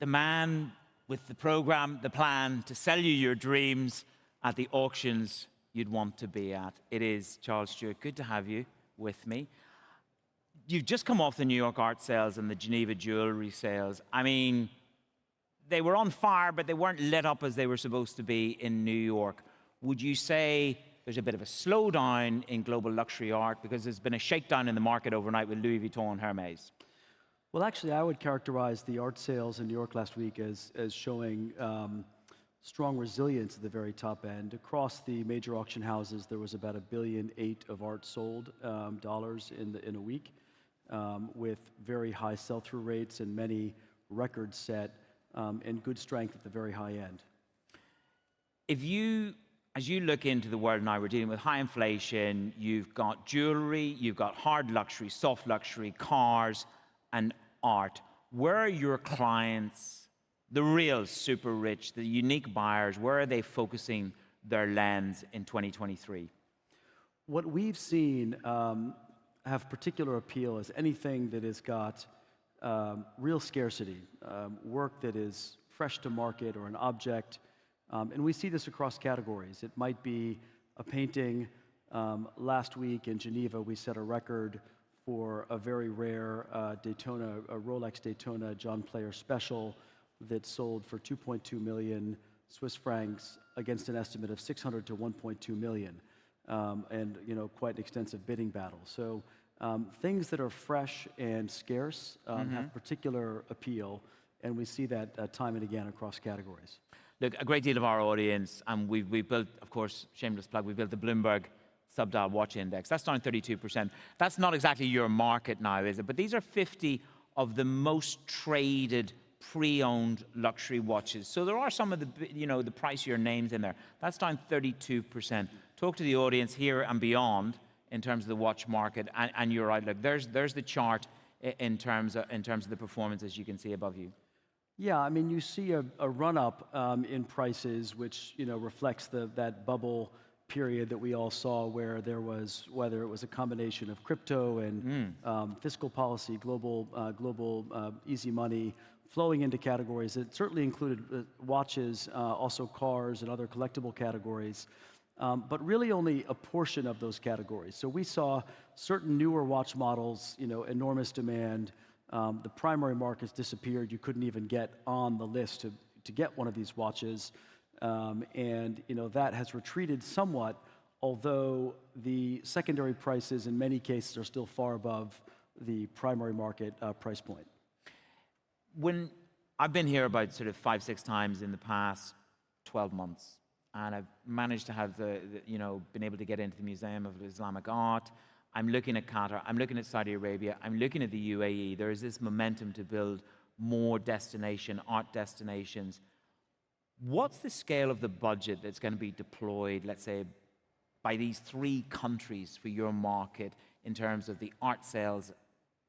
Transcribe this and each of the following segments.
the man with the program, the plan to sell you your dreams at the auctions you'd want to be at. It is Charles Stewart. Good to have you with me. You've just come off the New York art sales and the Geneva jewelry sales. I mean, they were on fire, but they weren't lit up as they were supposed to be in New York. Would you say there's a bit of a slowdown in global luxury art because there's been a shakedown in the market overnight with Louis Vuitton and Hermes? Well, actually, I would characterize the art sales in New York last week as showing strong resilience at the very top end. Across the major auction houses, there was about $1.8 billion of art sold dollars in a week, with very high sell-through rates and many records set, and good strength at the very high end. As you look into the world now, we're dealing with high inflation, you've got jewelry, you've got hard luxury, soft luxury, cars, and art. Where are your clients, the real super rich, the unique buyers, where are they focusing their lens in 2023? What we've seen have particular appeal is anything that has got real scarcity, work that is fresh to market or an object. And we see this across categories. It might be a painting. Last week in Geneva, we set a record for a very rare Daytona, a Rolex Daytona John Player Special that sold for 2.2 million Swiss francs against an estimate of 600 to 1.2 million, and quite an extensive bidding battle. So things that are fresh and scarce have particular appeal, and we see that time and again across categories. Look, a great deal of our audience, and we've built, of course, shameless plug, we built the Bloomberg Subdial Watch Index. That's down 32%. That's not exactly your market now, is it? But these are 50 of the most traded pre-owned luxury watches. So there are some of the, the pricier names in there. That's down 32%. Talk to the audience here and beyond in terms of the watch market and your outlook. There's the chart in terms of the performance, as you can see above you. Yeah, I mean, you see a run-up in prices, which reflects that bubble period that we all saw, where there was, whether it was a combination of crypto and fiscal policy, global easy money flowing into categories. It certainly included watches, also cars and other collectible categories, but really only a portion of those categories. So we saw certain newer watch models, enormous demand. The primary markets disappeared. You couldn't even get on the list to get one of these watches. And that has retreated somewhat, although the secondary prices in many cases are still far above the primary market price point. When I've been here about sort of 5-6 times in the past 12 months, and I've managed to have been able to get into the Museum of Islamic Art. I'm looking at Qatar, I'm looking at Saudi Arabia, I'm looking at the UAE. There is this momentum to build more art destinations. What's the scale of the budget that's going to be deployed, let's say, by these 3 countries for your market in terms of the art sales?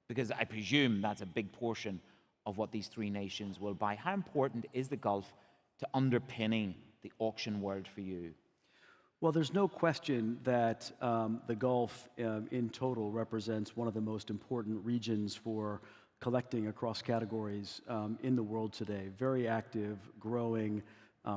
Because I presume that's a big portion of what these 3 nations will buy. How important is the Gulf to underpinning the auction world for you? Well, there's no question that the Gulf in total represents one of the most important regions for collecting across categories in the world today. Very active, growing,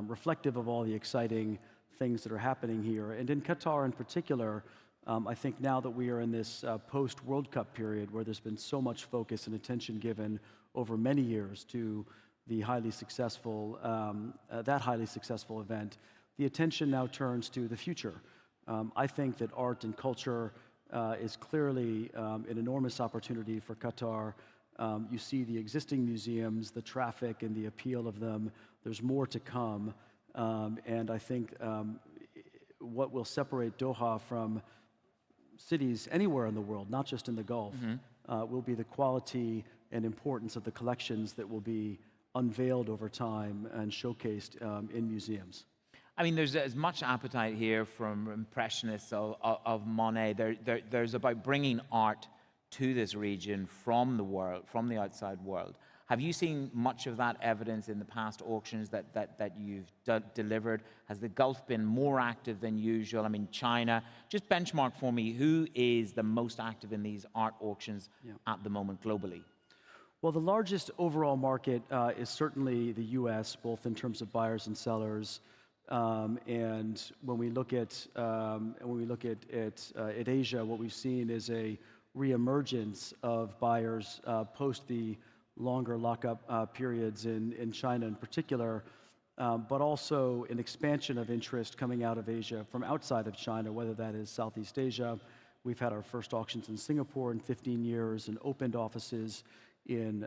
reflective of all the exciting things that are happening here. And in Qatar in particular, I think now that we are in this post-World Cup period where there's been so much focus and attention given over many years to the highly successful event, the attention now turns to the future. I think that art and culture is clearly an enormous opportunity for Qatar. You see the existing museums, the traffic and the appeal of them. There's more to come. And I think what will separate Doha from cities anywhere in the world, not just in the Gulf, will be the quality and importance of the collections that will be unveiled over time and showcased in museums. I mean, there's as much appetite here from impressionists of Monet. There's about bringing art to this region from the world, from the outside world. Have you seen much of that evidence in the past auctions that you've delivered? Has the Gulf been more active than usual? I mean, China, just benchmark for me, who is the most active in these art auctions at the moment globally? Well, the largest overall market is certainly the U.S., both in terms of buyers and sellers. And when we look at Asia, what we've seen is a reemergence of buyers post the longer lockup periods in China in particular, but also an expansion of interest coming out of Asia from outside of China, whether that is Southeast Asia. We've had our first auctions in Singapore in 15 years and opened offices in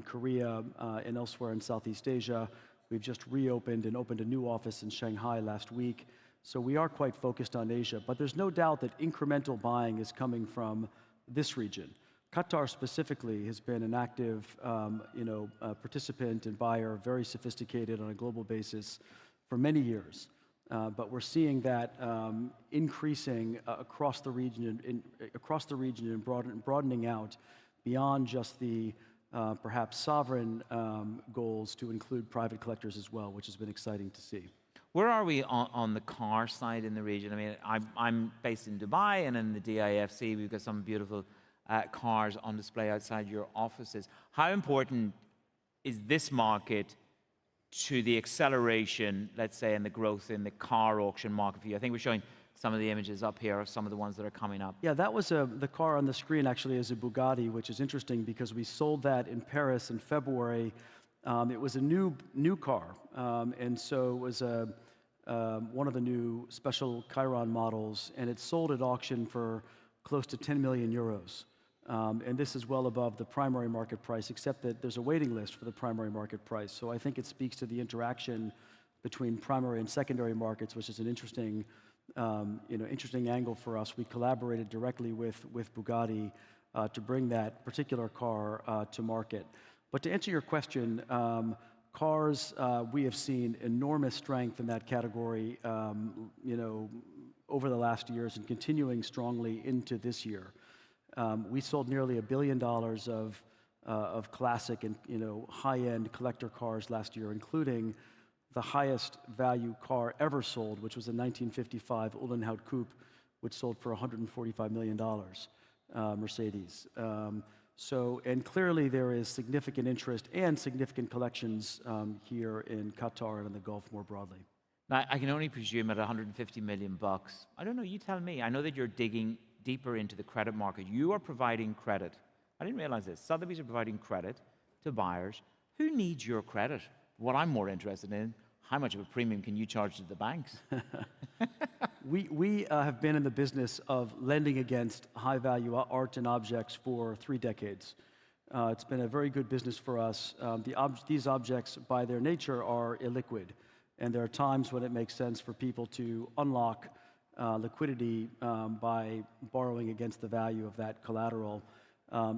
Korea and elsewhere in Southeast Asia. We've just reopened and opened a new office in Shanghai last week. So we are quite focused on Asia, but there's no doubt that incremental buying is coming from this region. Qatar specifically has been an active participant and buyer, very sophisticated on a global basis for many years. But we're seeing that increasing across the region and broadening out beyond just the perhaps sovereign goals to include private collectors as well, which has been exciting to see. Where are we on the car side in the region? I mean, I'm based in Dubai, and in the DIFC, we've got some beautiful cars on display outside your offices. How important is this market to the acceleration, let's say, in the growth in the car auction market for you? I think we're showing some of the images up here of some of the ones that are coming up. Yeah, that was the car on the screen actually is a Bugatti, which is interesting because we sold that in Paris in February. It was a new car, and so it was one of the new special Chiron models, and it sold at auction for close to 10 million euros. And this is well above the primary market price, except that there's a waiting list for the primary market price. So I think it speaks to the interaction between primary and secondary markets, which is an interesting angle for us. We collaborated directly with Bugatti to bring that particular car to market. But to answer your question, cars, we have seen enormous strength in that category, over the last years and continuing strongly into this year. We sold nearly $1 billion of classic and high-end collector cars last year, including the highest value car ever sold, which was a 1955 Uhlenhaut Coupe, which sold for $145 million, Mercedes. And clearly there is significant interest and significant collections here in Qatar and in the Gulf more broadly. Now, I can only presume at $150 million, I don't know, you tell me. I know that you're digging deeper into the credit market. You are providing credit. I didn't realize this. Sotheby's are providing credit to buyers. Who needs your credit? What I'm more interested in, how much of a premium can you charge to the banks? We have been in the business of lending against high-value art and objects for 3 decades. It's been a very good business for us. These objects, by their nature, are illiquid, and there are times when it makes sense for people to unlock liquidity by borrowing against the value of that collateral.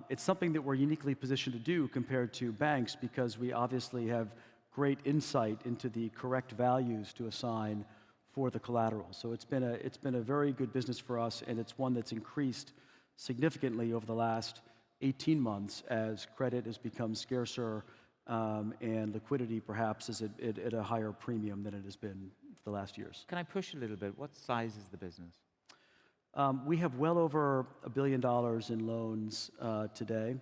It's something that we're uniquely positioned to do compared to banks because we obviously have great insight into the correct values to assign for the collateral. So it's been a very good business for us, and it's one that's increased significantly over the last 18 months as credit has become scarcer and liquidity perhaps is at a higher premium than it has been for the last years. Can I push a little bit? What size is the business? We have well over $1 billion in loans today,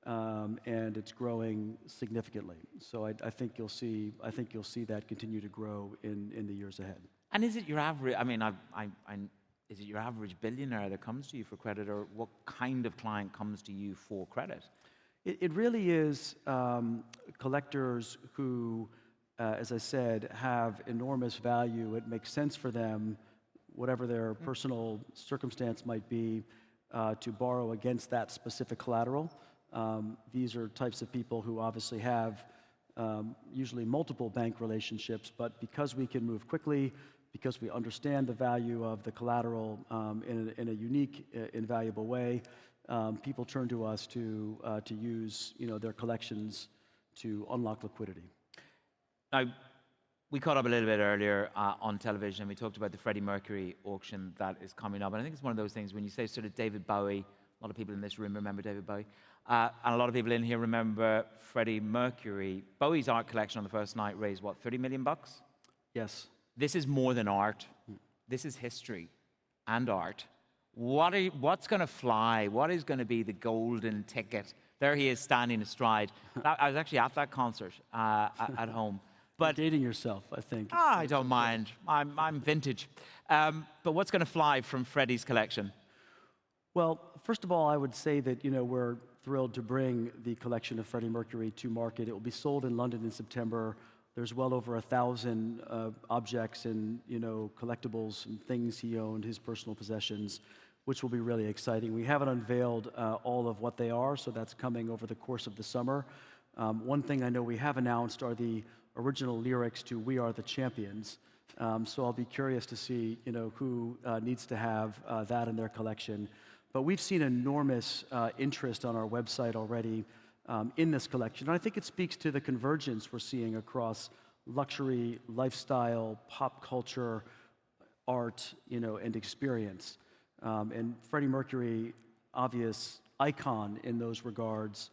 and it's growing significantly. So I think you'll see that continue to grow in the years ahead. And is it your average? I mean, is it your average billionaire that comes to you for credit, or what kind of client comes to you for credit? It really is collectors who, as I said, have enormous value. It makes sense for them, whatever their personal circumstance might be, to borrow against that specific collateral. These are types of people who obviously have usually multiple bank relationships, but because we can move quickly, because we understand the value of the collateral in a unique, invaluable way, people turn to us to use their collections to unlock liquidity. Now, we caught up a little bit earlier on television, and we talked about the Freddie Mercury auction that is coming up. And I think it's one of those things when you say sort of David Bowie, a lot of people in this room remember David Bowie, and a lot of people in here remember Freddie Mercury. Bowie's art collection on the first night raised, what, $30 million? Yes. This is more than art. This is history and art. What's going to fly? What is going to be the golden ticket There he is standing astride. I was actually at that concert at home. But Dating yourself, I think. I don't mind. I'm vintage. But what's going to fly from Freddie's collection? Well, first of all, I would say that we're thrilled to bring the collection of Freddie Mercury to market. It will be sold in London in September. There's well over 1,000 objects and collectibles and things he owned, his personal possessions, which will be really exciting. We haven't unveiled all of what they are, so that's coming over the course of the summer. One thing I know we have announced are the original lyrics to "We Are the Champions." So I'll be curious to see who needs to have that in their collection. But we've seen enormous interest on our website already in this collection. And I think it speaks to the convergence we're seeing across luxury, lifestyle, pop culture, art, and experience. And Freddie Mercury, obvious icon in those regards.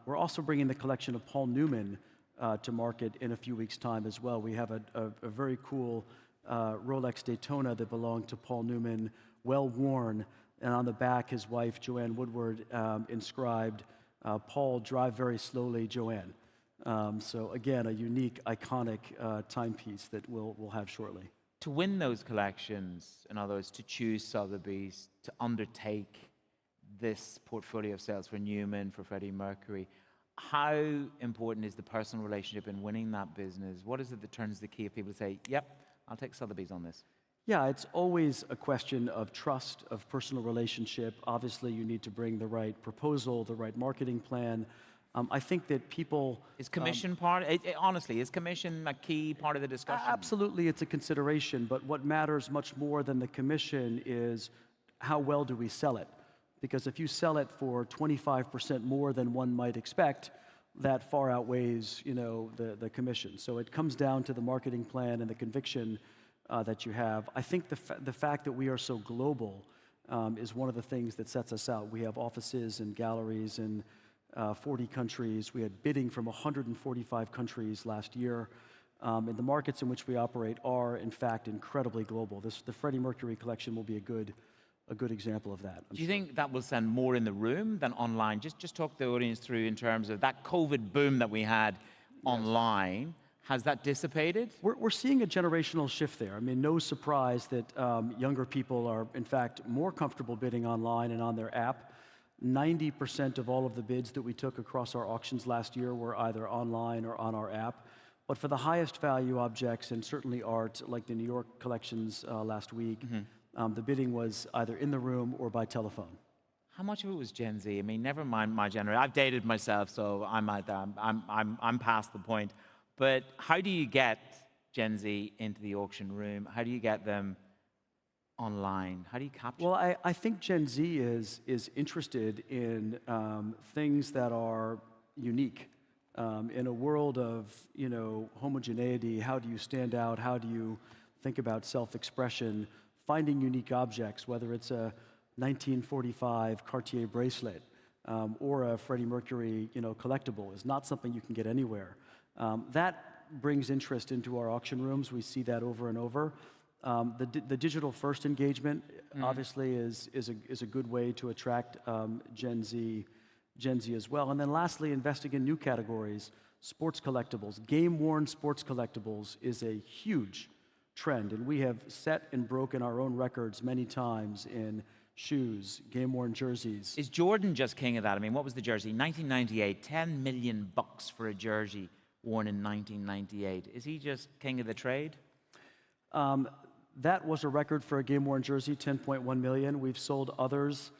We're also bringing the collection of Paul Newman to market in a few weeks' time as well. We have a very cool Rolex Daytona that belonged to Paul Newman, well worn, and on the back his wife Joanne Woodward inscribed, "Paul, drive very slowly, Joanne." So again, a unique, iconic timepiece that we'll have shortly. To win those collections, in other words, to choose Sotheby's, to undertake this portfolio of sales for Newman, for Freddie Mercury, how important is the personal relationship in winning that business? What is it that turns the key if people say, "Yep, I'll take Sotheby's on this"? Yeah, it's always a question of trust, of personal relationship. Obviously, you need to bring the right proposal, the right marketing plan. I think that people... Is commission honestly, is commission a key part of the discussion? Absolutely, it's a consideration, but what matters much more than the commission is how well do we sell it? Because if you sell it for 25% more than one might expect, that far outweighs, the commission. So it comes down to the marketing plan and the conviction that you have. I think the fact that we are so global is one of the things that sets us out. We have offices and galleries in 40 countries. We had bidding from 145 countries last year. And the markets in which we operate are, in fact, incredibly global. The Freddie Mercury collection will be a good example of that. Do you think that will send more in the room than online? Just talk the audience through in terms of that COVID boom that we had online. Has that dissipated? We're seeing a generational shift there. I mean, no surprise that younger people are, in fact, more comfortable bidding online and on their app. 90% of all of the bids that we took across our auctions last year were either online or on our app. But for the highest value objects, and certainly art, like the New York collections last week, the bidding was either in the room or by telephone. How much of it was Gen Z? I mean, never mind my generation. I've dated myself, so I'm past the point. But how do you get Gen Z into the auction room? How do you get them online? How do you capture them? Well, I think Gen Z is interested in things that are unique. In a world of homogeneity, how do you stand out? How do you think about self-expression? Finding unique objects, whether it's a 1945 Cartier bracelet or a Freddie Mercury collectible, is not something you can get anywhere. That brings interest into our auction rooms. We see that over and over. The digital-first engagement obviously is a good way to attract Gen Z as well. And then lastly, investing in new categories, sports collectibles. Game-worn sports collectibles is a huge trend, and we have set and broken our own records many times in shoes, game-worn jerseys. Is Jordan just king of that? I mean, what was the jersey? 1998, $10 million for a jersey worn in 1998. Is he just king of the trade? That was a record for a game-worn jersey, $10.1 million. We've sold others.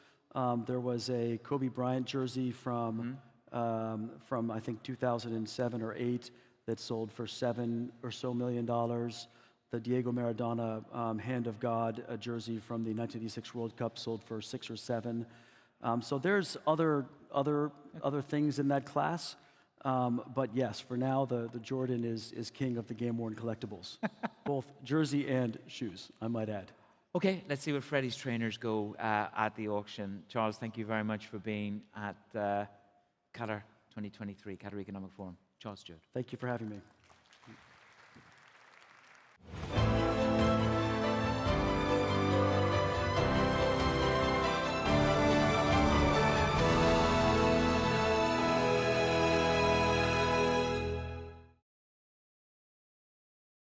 There was a Kobe Bryant jersey from I think 2007 or 8 that sold for $7 or so million. The Diego Maradona Hand of God jersey from the 1986 World Cup sold for 6 or 7. So there's other things in that class. But yes, for now, the Jordan is king of the game-worn collectibles, both jersey and shoes, I might add. Okay, let's see where Freddie's trainers go at the auction. Charles, thank you very much for being at Qatar 2023, Qatar Economic Forum. Charles Stewart. Thank you for having me.